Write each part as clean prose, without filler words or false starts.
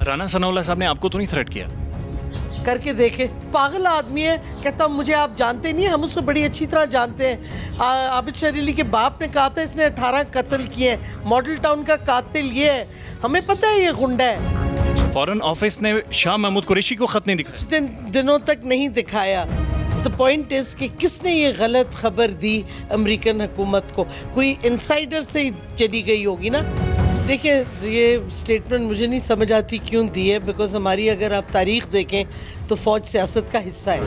رانا ثناء اللہ صاحب نے آپ کو تو نہیں تھریٹ کیا؟ کر کے دیکھے. پاگل آدمی ہے, کہتا مجھے آپ جانتے نہیں ہیں, ہم اس کو بڑی اچھی طرح جانتے ہیں. عابد شریف علی کے باپ نے کہا تھا اس نے 18 قتل کیے ہیں, ماڈل ٹاؤن کا قاتل یہ ہے, ہمیں پتہ ہے یہ غنڈہ ہے. فارن آفس نے شاہ محمود قریشی کو خط نہیں دکھایا؟ کچھ دنوں تک نہیں دکھایا. دا پوائنٹ از کہ کس نے یہ غلط خبر دی امریکن حکومت کو؟ کوئی انسائڈر سے ہی چلی گئی ہوگی نا. دیکھیں یہ سٹیٹمنٹ مجھے نہیں سمجھ آتی کیوں دی ہے, بیکاز ہماری اگر آپ تاریخ دیکھیں تو فوج سیاست کا حصہ ہے.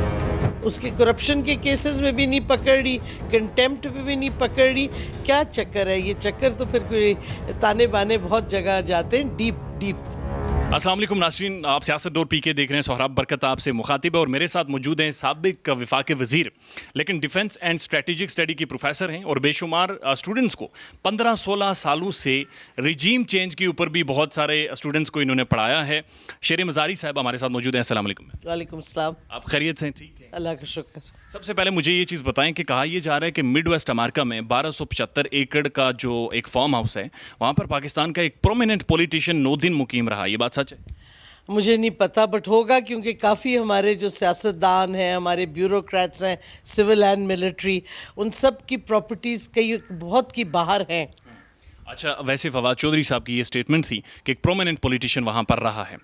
اس کے کرپشن کے کیسز میں بھی نہیں پکڑ رہی, کنٹیمپٹ میں بھی نہیں پکڑ رہی. کیا چکر ہے یہ چکر؟ تو پھر کوئی تانے بانے بہت جگہ جاتے ہیں, ڈیپ ڈیپ. السلام علیکم ناظرین, آپ سیاست ڈور پی کے دیکھ رہے ہیں. سہراب برکت آپ سے مخاطب ہے اور میرے ساتھ موجود ہیں سابق وفاقی وزیر لیکن ڈیفنس اینڈ اسٹریٹجک اسٹڈی کی پروفیسر ہیں اور بے شمار اسٹوڈنٹس کو 15-16 سالوں سے رجیم چینج کے اوپر بھی بہت سارے اسٹوڈنٹس کو انہوں نے پڑھایا ہے. شیر مزاری صاحب ہمارے ساتھ موجود ہیں. السلام علیکم. وعلیکم السلام. آپ خیریت سے ہیں؟ ٹھیک ہے, اللہ کا شکر. سب سے پہلے مجھے یہ چیز بتائیں کہ کہا یہ جا رہا ہے کہ مڈ ویسٹ امریکہ میں 1275 ایکڑ کا جو ایک فارم ہاؤس ہے وہاں پر پاکستان کا ایک پرومیننٹ پولیٹیشین 9 دن مقیم رہا, یہ بات سچ ہے؟ مجھے نہیں پتہ, بٹ ہوگا کیونکہ کافی ہمارے جو سیاستدان ہیں, ہمارے بیوروکریٹس ہیں, سول اینڈ ملٹری, ان سب کی پراپرٹیز کئی بہت کی باہر ہیں. اچھا, ویسے فواد چودھری صاحب کی یہ سٹیٹمنٹ تھی کہ ایک پرومیننٹ پولیٹیشین وہاں پر رہا ہے.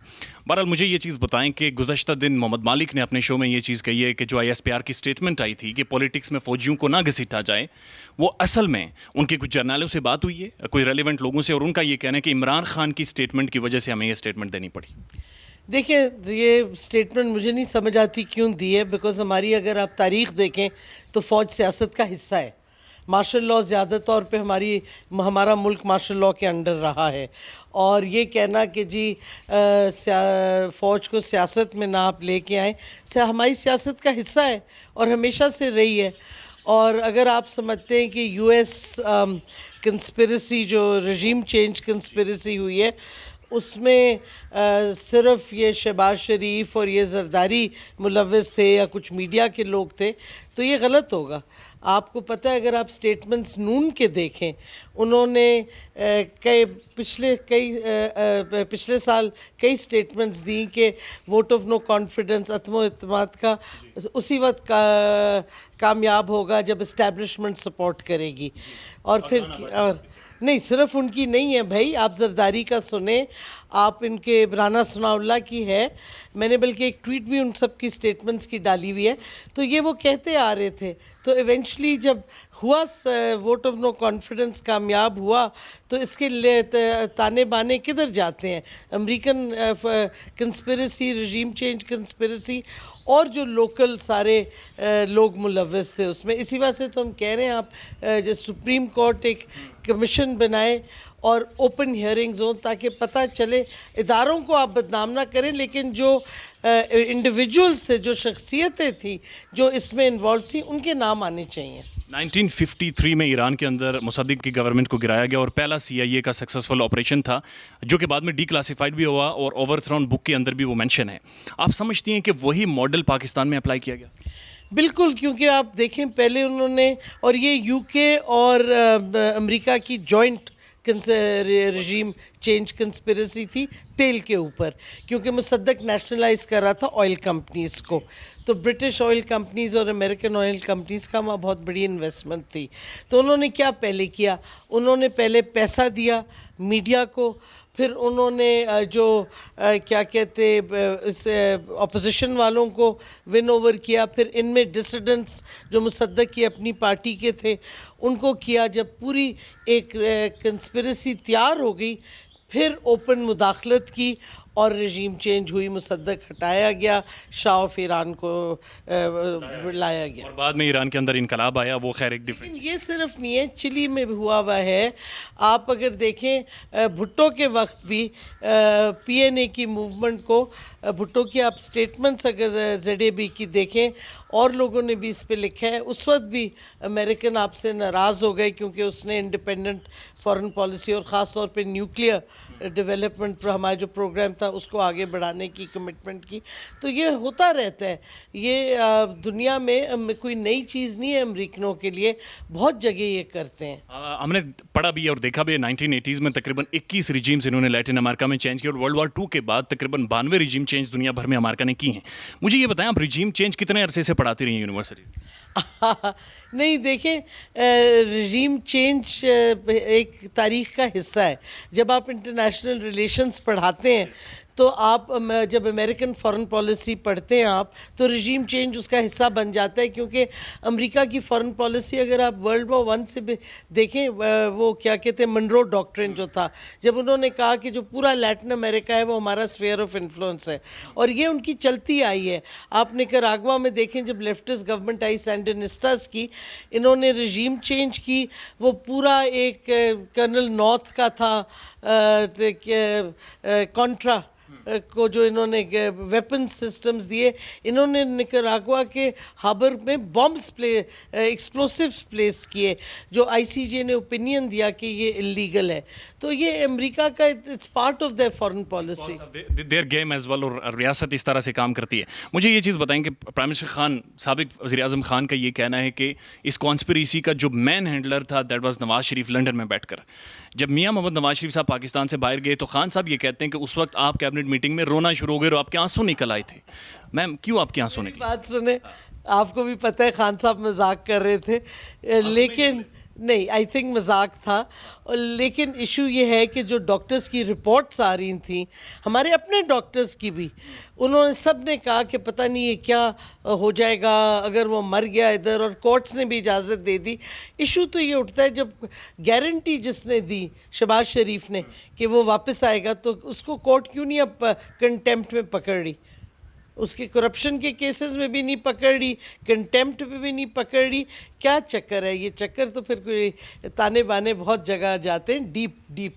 بہرحال مجھے یہ چیز بتائیں کہ گزشتہ دن محمد مالک نے اپنے شو میں یہ چیز کہی ہے کہ جو ISPR کی سٹیٹمنٹ آئی تھی کہ پولیٹکس میں فوجیوں کو نہ گھسیٹا جائے, وہ اصل میں ان کے کچھ جرنیلوں سے بات ہوئی ہے, کوئی ریلیونٹ لوگوں سے, اور ان کا یہ کہنا ہے کہ عمران خان کی سٹیٹمنٹ کی وجہ سے ہمیں یہ سٹیٹمنٹ دینی پڑی. دیکھیں یہ سٹیٹمنٹ مجھے نہیں سمجھ آتی کیوں دی ہے, بیکاز ہماری اگر آپ تاریخ دیکھیں تو فوج سیاست کا حصہ ہے. مارشل لاء زیادہ طور پہ ہمارا ملک مارشل لاء کے انڈر رہا ہے, اور یہ کہنا کہ جی فوج کو سیاست میں نہ آپ لے کے آئیں, ہماری سیاست کا حصہ ہے اور ہمیشہ سے رہی ہے. اور اگر آپ سمجھتے ہیں کہ US کنسپریسی جو رجیم چینج کنسپریسی ہوئی ہے اس میں صرف یہ شہباز شریف اور یہ زرداری ملوث تھے یا کچھ میڈیا کے لوگ تھے, تو یہ غلط ہوگا. آپ کو پتہ ہے اگر آپ سٹیٹمنٹس نون کے دیکھیں, انہوں نے پچھلے سال کئی سٹیٹمنٹس دی کہ ووٹ آف نو کانفیڈنس, عدم اعتماد کا اسی وقت کامیاب ہوگا جب اسٹیبلشمنٹ سپورٹ کرے گی. اور پھر نہیں, صرف ان کی نہیں ہے بھائی, آپ زرداری کا سنیں, آپ ان کے رانا ثناء اللہ کی ہے, میں نے بلکہ ایک ٹویٹ بھی ان سب کی سٹیٹمنٹس کی ڈالی ہوئی ہے. تو یہ وہ کہتے آ رہے تھے, تو ایونچولی جب ہوا ووٹ آف نو کانفیڈنس کامیاب ہوا تو اس کے لیے تانے بانے کدھر جاتے ہیں؟ American conspiracy, regime change conspiracy, اور جو لوکل سارے لوگ ملوث تھے اس میں. اسی وجہ سے تو ہم کہہ رہے ہیں آپ جو سپریم کورٹ ایک کمیشن بنائے اور اوپن ہیئرنگز ہوں تاکہ پتہ چلے. اداروں کو آپ بدنام نہ کریں, لیکن جو انڈیویجولز تھے, جو شخصیتیں تھیں جو اس میں انوالو تھیں, ان کے نام آنے چاہیے. 1953 میں ایران کے اندر مصدق کی گورنمنٹ کو گرایا گیا اور پہلا CIA کا سکسیسفل آپریشن تھا جو کہ بعد میں ڈی کلاسیفائڈ بھی ہوا اور اوور تھرون بک کے اندر بھی وہ مینشن ہے. آپ سمجھتی ہیں کہ وہی ماڈل پاکستان میں اپلائی کیا گیا؟ بالکل, کیونکہ آپ دیکھیں پہلے انہوں نے, اور یہ UK اور امریکہ کی جوائنٹ رجیم چینج کنسپریسی تھی تیل کے اوپر, کیونکہ مصدق نیشنلائز کر رہا تھا آئل کمپنیز کو. تو برٹش آئل کمپنیز اور امریکن آئل کمپنیز کا وہاں بہت بڑی انویسٹمنٹ تھی. تو انہوں نے کیا پہلے کیا, انہوں نے پہلے پیسہ دیا میڈیا کو, پھر انہوں نے جو کیا کہتے اس اپوزیشن والوں کو ون اوور کیا, پھر ان میں ڈسیڈنٹس جو مصدق کی اپنی پارٹی کے تھے ان کو کیا. جب پوری ایک کنسپریسی تیار ہو گئی پھر اوپن مداخلت کی اور رجیم چینج ہوئی, مصدق ہٹایا گیا, شاہ آف ایران کو لایا گیا, اور بعد میں ایران کے اندر انقلاب آیا. وہ خیر ایک ڈفرینٹ. یہ صرف نہیں ہے, چلی میں بھی ہوا ہے. آپ اگر دیکھیں بھٹو کے وقت بھی PNA کی موومنٹ کو, بھٹو کی آپ سٹیٹمنٹس اگر ZAB کی دیکھیں, اور لوگوں نے بھی اس پہ لکھا ہے, اس وقت بھی امریکن آپ سے ناراض ہو گئے کیونکہ اس نے انڈیپینڈنٹ فارن پالیسی اور خاص طور پہ نیوکلیئر ڈیولپمنٹ پر ہمارا جو پروگرام تھا تھا اس کو آگے بڑھانے کی کمٹمنٹ کی. تو یہ ہوتا رہتا ہے, یہ دنیا میں کوئی نئی چیز نہیں ہے امریکنوں کے لیے, بہت جگہ یہ کرتے ہیں. ہم نے پڑھا بھی اور دیکھا بھی 1980s میں تقریباً 21 ریجیمز انہوں نے لیٹن امریکہ میں چینج کیا, اور ورلڈ وار 2 کے بعد تقریباً 92 ریجیم چینج دنیا بھر میں امریکہ نے کی ہیں. مجھے یہ بتائیں آپ ریجیم چینج کتنے عرصے سے پڑھاتی رہی ہیں یونیورسٹی؟ نہیں دیکھیں, رجیم چینج ایک تاریخ کا حصہ ہے. جب آپ انٹرنیشنل ریلیشنز پڑھاتے ہیں تو آپ جب امریکن فارن پالیسی پڑھتے ہیں آپ تو رجیم چینج اس کا حصہ بن جاتا ہے, کیونکہ امریکہ کی فارن پالیسی اگر آپ ورلڈ وار 1 سے دیکھیں, وہ کیا کہتے ہیں منرو ڈاکٹرن جو تھا, جب انہوں نے کہا کہ جو پورا لیٹن امریکہ ہے وہ ہمارا اسفیئر آف انفلوئنس ہے, اور یہ ان کی چلتی آئی ہے. آپ نکراگوا میں دیکھیں جب لیفٹسٹ گورنمنٹ آئی سینڈینسٹاز کی, انہوں نے رجیم چینج کی, وہ پورا ایک کرنل نارتھ کا تھا کانٹرا کو جو انہوں نے ویپن سسٹمز دیے, انہوں نے نکراگوا کے ہاربر میں بامبس ایکسپلوسیوز پلیس کیے, جو آئی سی جے نے اوپینین دیا کہ یہ انلیگل ہے. تو یہ امریکہ کا it's part of their foreign policy, their game as well, اور ریاست اس طرح سے کام کرتی ہے. مجھے یہ چیز بتائیں کہ پرائم منسٹر خان, سابق وزیر اعظم خان کا یہ کہنا ہے کہ اس کانسپریسی کا جو مین ہینڈلر تھا that was Nawaz Sharif London میں بیٹھ کر. جب میاں محمد نواز شریف صاحب پاکستان سے باہر گئے تو خان صاحب یہ کہتے ہیں کہ اس وقت آپ کیبنٹ میٹنگ میں رونا شروع ہو گئے اور آپ کے آنسو نکل آئے تھے. میم کیوں آپ کے آنسو نکلے؟ بات سنیں, آپ کو بھی پتہ ہے خان صاحب مذاق کر رہے تھے, لیکن نہیں, آئی تھنک مذاق تھا. لیکن ایشو یہ ہے کہ جو ڈاکٹرز کی رپورٹس آ رہی تھیں, ہمارے اپنے ڈاکٹرز کی بھی, انہوں نے سب نے کہا کہ پتہ نہیں یہ کیا ہو جائے گا اگر وہ مر گیا ادھر, اور کورٹس نے بھی اجازت دے دی. ایشو تو یہ اٹھتا ہے جب گارنٹی جس نے دی شہباز شریف نے کہ وہ واپس آئے گا, تو اس کو کورٹ کیوں نہیں اب کنٹیمپٹ میں پکڑ رہی, اس کے کرپشن کے کیسز میں بھی نہیں پکڑ رہی, کنٹیمپٹ پہ بھی نہیں پکڑ رہی. کیا چکر ہے یہ چکر؟ تو پھر کوئی تانے بانے بہت جگہ جاتے ہیں, ڈیپ.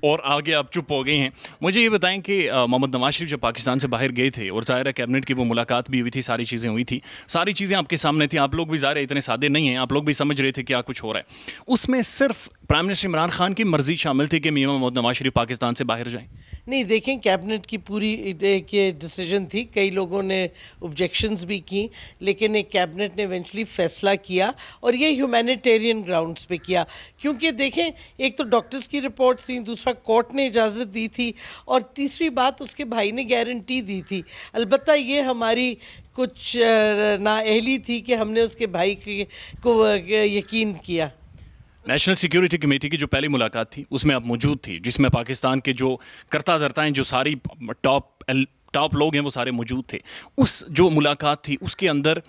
اور آگے آپ چپ ہو گئی ہیں. مجھے یہ بتائیں کہ محمد نواز شریف جب پاکستان سے باہر گئے تھے, اور ظاہر ہے کیبنٹ کی وہ ملاقات بھی ہوئی تھی, ساری چیزیں ہوئی تھی, ساری چیزیں آپ کے سامنے تھیں, آپ لوگ بھی ظاہر ہے اتنے سادے نہیں ہیں, آپ لوگ بھی سمجھ رہے تھے کیا کچھ ہو رہا ہے. اس میں صرف پرائم منسٹر عمران خان کی مرضی شامل تھی کہ میاں محمد نواز شریف پاکستان سے باہر جائیں؟ نہیں دیکھیں, کیبنٹ کی پوری ایک ڈیسیجن تھی, کئی لوگوں نے آبجیکشنز بھی کی, لیکن ایک کیبنٹ نے ایونچولی فیصلہ کیا, اور یہ ہیومینیٹیرین گراؤنڈز پہ کیا. کیونکہ دیکھیں ایک تو ڈاکٹرز کی رپورٹس تھیں, دوسرا کورٹ نے اجازت دی تھی, اور تیسری بات اس کے بھائی نے گارنٹی دی تھی. البتہ یہ ہماری کچھ نااہلی تھی کہ ہم نے اس کے بھائی کو یقین کیا. نیشنل سیکیورٹی کمیٹی کی جو پہلی ملاقات تھی اس میں آپ موجود تھی, جس میں پاکستان کے جو کرتا دھرتا ہیں, جو ساری ٹاپ لوگ ہیں وہ سارے موجود تھے. اس جو ملاقات تھی اس کے اندر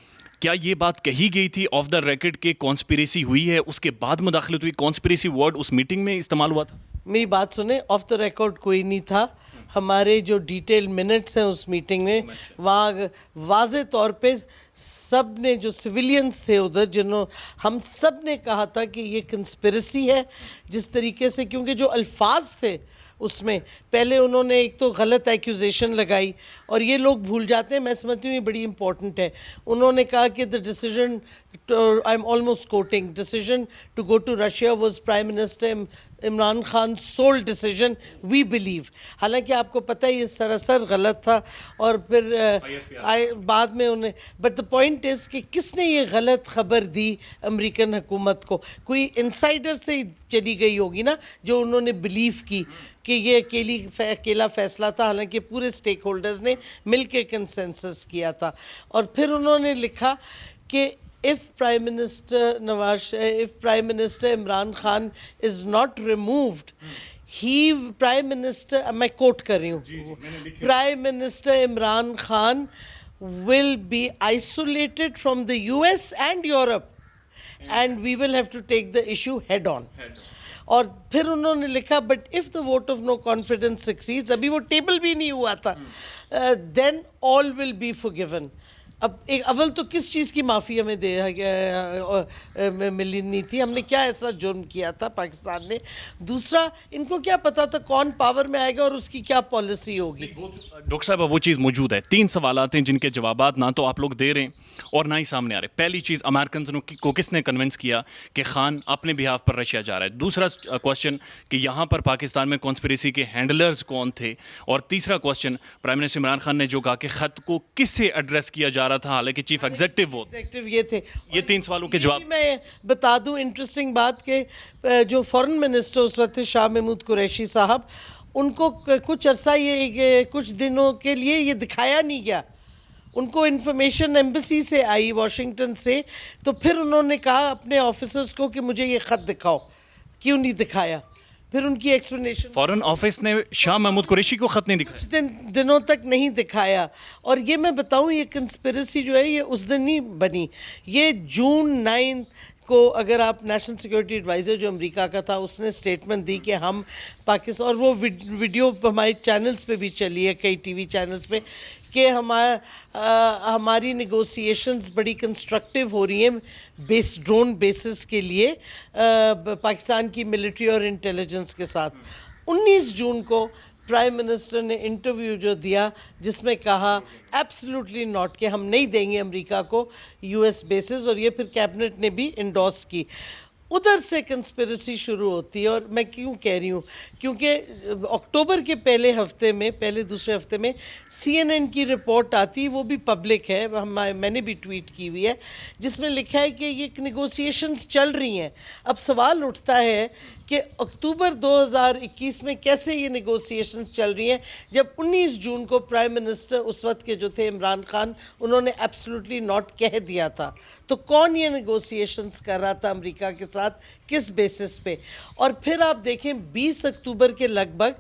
کیا یہ بات کہی گئی تھی آف دا ریکڈ کہ کانسپریسی ہوئی ہے, اس کے بعد مداخلت ہوئی, کانسپریسی ورڈ اس میٹنگ میں استعمال ہوا تھا؟ میری بات سنیں, آف دا ریکارڈ کوئی نہیں تھا. ہمارے جو ڈیٹیل منٹس ہیں اس میٹنگ میں, وہاں واضح طور پہ سب نے, جو سویلینز تھے ادھر, ہم سب نے کہا تھا کہ یہ کنسپریسی ہے. جس طریقے سے, کیونکہ جو الفاظ تھے اس میں, پہلے انہوں نے ایک تو غلط ایکوزیشن لگائی, اور یہ لوگ بھول جاتے ہیں, میں سمجھتی ہوں یہ بڑی امپورٹنٹ ہے. انہوں نے کہا کہ the decision, I am almost quoting, decision to go to Russia was Prime Minister Imran Khan sole decision we believe. حالانکہ آپ کو پتہ ہے یہ سراسر غلط تھا, اور پھر بعد میں انہیں, بٹ دا پوائنٹ از کہ کس نے یہ غلط خبر دی امریکن حکومت کو؟ کوئی انسائڈر سے چلی گئی ہوگی نا, جو انہوں نے بلیو کی کہ یہ اکیلا فیصلہ تھا, حالانکہ پورے اسٹیک ہولڈرز نے مل کے کنسنسس کیا تھا. اور پھر انہوں نے لکھا کہ if Prime Minister Imran Khan is not removed, Prime Minister, میں کوٹ کر رہی ہوں, Prime Minister Imran Khan will be isolated from the US and Europe, and we will have to take the issue head on. اور پھر انہوں نے لکھا but if the vote of no confidence succeeds, ابھی وہ ٹیبل بھی نہیں ہوا تھا, then all will be forgiven. اب ایک اول تو کس چیز کی معافی ہمیں ملی نہیں تھی, ہم نے کیا ایسا جرم کیا تھا پاکستان نے, دوسرا ان کو کیا پتا تھا کون پاور میں آئے گا اور اس کی کیا پالیسی ہوگی. ڈاکٹر صاحب وہ چیز موجود ہے. 3 سوالات ہیں جن کے جوابات نہ تو آپ لوگ دے رہے ہیں اور نہ ہی سامنے آ رہے. پہلی چیز, امریکنز کو کس نے کنونس کیا کہ خان اپنے بہاف پر رشیا جا رہا ہے؟ دوسرا کوشچن کہ یہاں پر پاکستان میں کانسپریسی کے ہینڈلرز کون تھے؟ اور تیسرا question, prime minister Imran Khan نے جو کہا کہ خط کو کس سے ایڈریس کیا جا رہا تھا حالانکہ چیف ایگزیکٹو وہ یہ تھے. یہ 3 سوالوں کے جواب. میں بتا دوں انٹرسٹنگ بات کہ جو فورن منسٹر اس وقت شاہ محمود قریشی صاحب, ان کو کچھ عرصہ یہ کچھ دنوں کے لیے یہ دکھایا نہیں گیا. ان کو انفارمیشن ایمبیسی سے آئی واشنگٹن سے, تو پھر انہوں نے کہا اپنے آفیسرز کو کہ مجھے یہ خط دکھاؤ, کیوں نہیں دکھایا؟ پھر ان کی ایکسپلینیشن, فورن آفس نے شاہ محمود قریشی کو خط نہیں دکھایا, کچھ دنوں تک نہیں دکھایا. اور یہ میں بتاؤں یہ کنسپریسی جو ہے یہ اس دن نہیں بنی, یہ جون 9 کو اگر آپ نیشنل سیکورٹی ایڈوائزر جو امریکہ کا تھا اس نے اسٹیٹمنٹ دی کہ ہم پاکستان, اور وہ ویڈیو ہمارے چینلز پہ بھی چلی ہے, کئی ٹی وی چینلز پہ, کہ ہماری نیگوسیشنز بڑی کنسٹرکٹیو ہو رہی ہیں ڈرون بیسز کے لیے پاکستان کی ملٹری اور انٹیلیجنس کے ساتھ. 19 جون کو پرائم منسٹر نے انٹرویو جو دیا جس میں کہا ایبسلیوٹلی ناٹ, کہ ہم نہیں دیں گے امریکہ کو یو ایس بیسز, اور یہ پھر کیبنٹ نے بھی انڈورس کی. ادھر سے کنسپریسی شروع ہوتی ہے. اور میں کیوں کہہ رہی ہوں, کیونکہ اکتوبر کے پہلے دوسرے ہفتے میں CNN کی رپورٹ آتی, وہ بھی پبلک ہے, میں نے بھی ٹویٹ کی ہوئی ہے, جس میں لکھا ہے کہ یہ نیگوسیشنز چل رہی ہیں. اب سوال اٹھتا ہے کہ اکتوبر 2021 میں کیسے یہ نیگوسیشنز چل رہی ہیں جب 19 جون کو پرائم منسٹر اس وقت کے جو تھے عمران خان, انہوں نے ایبسلیوٹلی ناٹ کہہ دیا تھا. تو کون یہ نیگوسیشنز کر رہا تھا امریکہ کے ساتھ, کس بیسس پہ؟ اور پھر آپ دیکھیں 20 اکتوبر کے لگ بھگ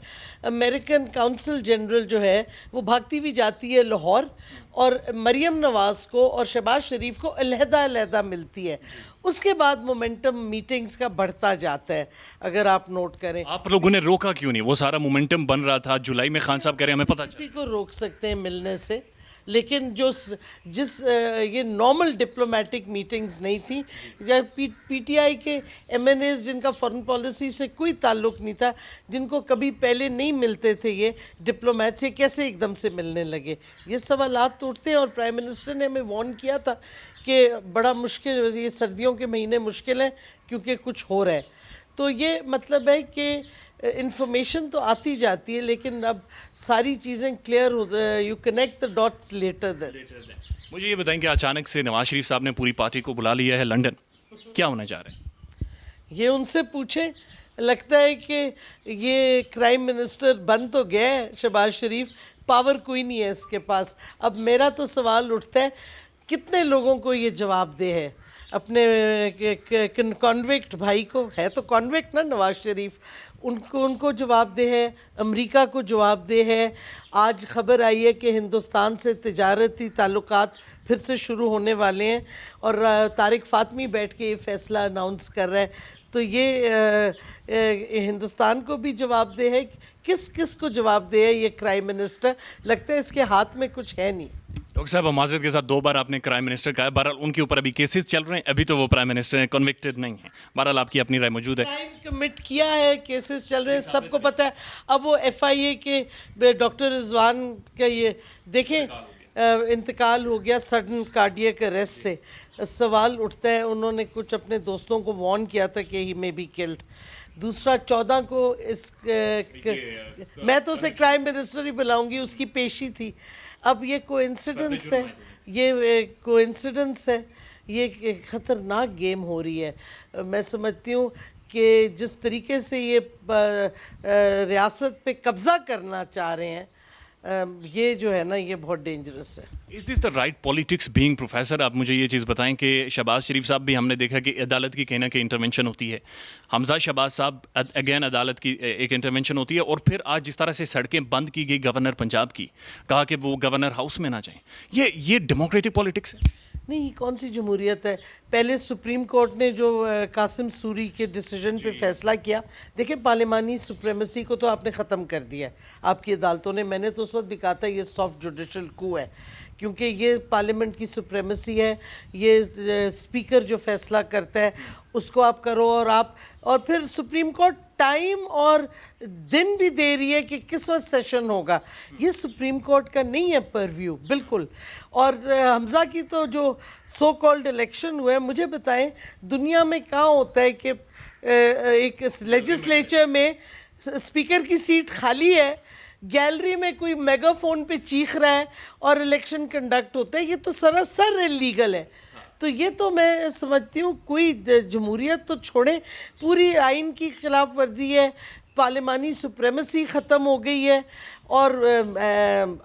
امریکن کونسل جنرل جو ہے وہ بھاگتی بھی جاتی ہے لاہور, اور مریم نواز کو اور شہباز شریف کو علیحدہ ملتی ہے. اس کے بعد مومنٹم میٹنگز کا بڑھتا جاتا ہے. اگر آپ نوٹ کریں, آپ لوگوں نے روکا کیوں نہیں؟ وہ سارا مومنٹم بن رہا تھا. جولائی میں خان صاحب کہہ رہے ہیں ہمیں پتہ کسی کو روک سکتے ہیں ملنے سے, لیکن یہ نارمل ڈپلومیٹک میٹنگز نہیں تھیں. پی ٹی آئی کے ایم این ایز جن کا فارن پالیسی سے کوئی تعلق نہیں تھا, جن کو کبھی پہلے نہیں ملتے تھے یہ ڈپلومیٹ سے, کیسے ایک دم سے ملنے لگے؟ یہ سوالات اٹھتے ہیں. اور پرائم منسٹر نے ہمیں وارن کیا تھا کہ بڑا مشکل, یہ سردیوں کے مہینے مشکل ہیں کیونکہ کچھ ہو رہا ہے. تو یہ مطلب ہے کہ انفارمیشن تو آتی جاتی ہے, لیکن اب ساری چیزیں کلیئر ہو, you connect the dots later then. مجھے یہ بتائیں کہ اچانک سے نواز شریف صاحب نے پوری پارٹی کو بلا لیا ہے لنڈن, کیا ہونے جا رہے ہیں؟ یہ ان سے پوچھیں. لگتا ہے کہ یہ کرائم منسٹر بن تو گیا ہے شہباز شریف, پاور کوئی نہیں ہے اس کے پاس. اب میرا تو سوال اٹھتا ہے کتنے لوگوں کو یہ جواب دے ہے, اپنے کانویکٹ بھائی کو, ہے تو کانویکٹ نا نواز شریف, ان کو جواب دے ہے, امریکہ کو جواب دے ہے. آج خبر آئی ہے کہ ہندوستان سے تجارتی تعلقات پھر سے شروع ہونے والے ہیں, اور طارق فاطمی بیٹھ کے یہ فیصلہ اناؤنس کر رہا ہے. تو یہ ہندوستان کو بھی جواب دے ہے, کس کو جواب دے ہے یہ کرائم منسٹر؟ لگتا ہے اس کے ہاتھ میں کچھ ہے نہیں. ڈاکٹر صاحب معذرت کے ساتھ 2 بار آپ نے کرائم منسٹر کہا ہے, بہرحال ان کے اوپر ابھی کیسز چل رہے ہیں, ابھی تو وہ پرائم منسٹر ہیں, کنوکٹڈ نہیں ہیں. بہرحال آپ کی اپنی رائے موجود ہے. کرائم کمٹ کیا ہے, کیسز چل رہے ہیں, سب کو پتہ ہے. اب وہ ایف آئی اے کے ڈاکٹر رضوان کا یہ دیکھیں انتقال ہو گیا سڈن کارڈیک اریسٹ سے. سوال اٹھتا ہے, انہوں نے کچھ اپنے دوستوں کو وارن کیا تھا کہ ہی میں بی کلڈ. دوسرا 14 کو میں تو اسے کرائم منسٹر ہی بلاؤں گی, اس کی پیشی تھی. اب یہ کوئنسیڈنس ہے, یہ خطرناک گیم ہو رہی ہے. میں سمجھتی ہوں کہ جس طریقے سے یہ ریاست پہ قبضہ کرنا چاہ رہے ہیں, یہ جو ہے نا یہ بہت ڈینجرس ہے. Is this the right politics being professor? آپ مجھے یہ چیز بتائیں کہ شہباز شریف صاحب بھی ہم نے دیکھا کہ عدالت کی کہیں نہ کہیں انٹرونشن ہوتی ہے, حمزہ شہباز صاحب اگین عدالت کی ایک انٹرونشن ہوتی ہے, اور پھر آج جس طرح سے سڑکیں بند کی گئی گورنر پنجاب کی, کہا کہ وہ گورنر ہاؤس میں نہ جائیں, یہ ڈیموکریٹک پالیٹکس ہے؟ نہیں, کون سی جمہوریت ہے؟ پہلے سپریم کورٹ نے جو قاسم سوری کے ڈیسیجن پہ فیصلہ کیا, دیکھیں پارلیمانی سپریمیسی کو تو آپ نے ختم کر دیا ہے آپ کی عدالتوں نے. میں نے تو اس وقت بھی کہا تھا یہ سافٹ جوڈیشل کو ہے, کیونکہ یہ پارلیمنٹ کی سپریمیسی ہے, یہ اسپیکر جو فیصلہ کرتا ہے اس کو آپ کرو, اور پھر سپریم کورٹ ٹائم اور دن بھی دے رہی ہے کہ کس وقت سیشن ہوگا. یہ سپریم کورٹ کا نہیں ہے پرویو بالکل. اور حمزہ کی تو جو سو کالڈ الیکشن ہوئے, مجھے بتائیں دنیا میں کہاں ہوتا ہے کہ ایک لیجسلیچر میں اسپیکر کی سیٹ خالی ہے, گیلری میں کوئی میگا فون پہ چیخ رہا ہے اور الیکشن کنڈکٹ ہوتا ہے. یہ تو سراسر انلیگل ہے. تو یہ تو میں سمجھتی ہوں کوئی جمہوریت تو چھوڑیں, پوری آئین کی خلاف ورزی ہے, پارلیمانی سپریمیسی ختم ہو گئی ہے. اور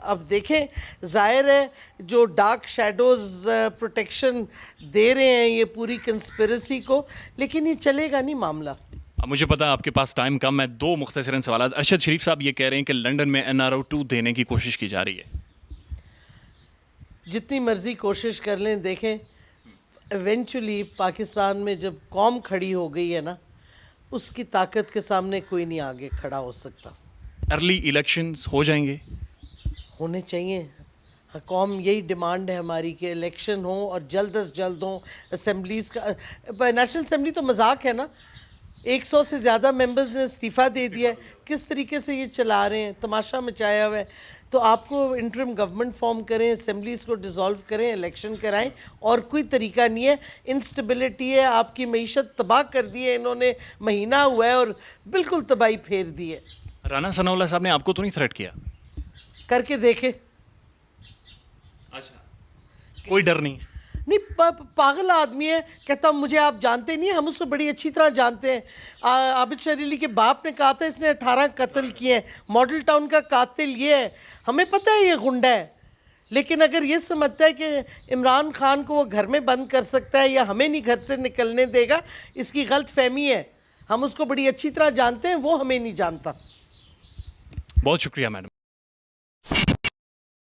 اب دیکھیں ظاہر ہے جو ڈارک شیڈوز پروٹیکشن دے رہے ہیں یہ پوری کنسپریسی کو, لیکن یہ چلے گا نہیں معاملہ. اب مجھے پتا آپ کے پاس ٹائم کم ہے, 2 مختصراً سوالات. ارشد شریف صاحب یہ کہہ رہے ہیں کہ لنڈن میں NRO 2 دینے کی کوشش کی جا رہی ہے. جتنی مرضی کوشش کر لیں, دیکھیں ایونچولی پاکستان میں جب قوم کھڑی ہو گئی ہے نا, اس کی طاقت کے سامنے کوئی نہیں آگے کھڑا ہو سکتا. ارلی الیکشنز ہو جائیں گے, ہونے چاہیے. قوم یہی ڈیمانڈ ہے ہماری کہ الیکشن ہوں اور جلد از جلد ہوں. اسمبلیز کا, نیشنل اسمبلی تو مذاق ہے نا, 100 سے زیادہ ممبرز نے استعفیٰ دے دیا ہے. کس طریقے سے یہ چلا رہے ہیں, تماشا مچایا ہوا ہے. تو آپ کو انٹرم گورنمنٹ فارم کریں, اسمبلیز کو ڈیزالو کریں, الیکشن کرائیں, اور کوئی طریقہ نہیں ہے. انسٹیبلٹی ہے, آپ کی معیشت تباہ کر دی ہے انہوں نے, مہینہ ہوا ہے اور بالکل تباہی پھیر دی ہے. رانا ثناء اللہ صاحب نے آپ کو تو نہیں تھریٹ کیا؟ کر کے دیکھے. اچھا, کوئی ڈر نہیں؟ نہیں, پاگل آدمی ہے, کہتا مجھے آپ جانتے نہیں ہیں, ہم اس کو بڑی اچھی طرح جانتے ہیں. عابد شریعلی کے باپ نے کہا تھا اس نے 18 قتل کیے ہیں, ماڈل ٹاؤن کا قاتل یہ ہے. ہمیں پتہ ہے یہ غنڈہ ہے, لیکن اگر یہ سمجھتا ہے کہ عمران خان کو وہ گھر میں بند کر سکتا ہے یا ہمیں نہیں گھر سے نکلنے دے گا, اس کی غلط فہمی ہے. ہم اس کو بڑی اچھی طرح جانتے ہیں, وہ ہمیں نہیں جانتا. بہت شکریہ میڈم.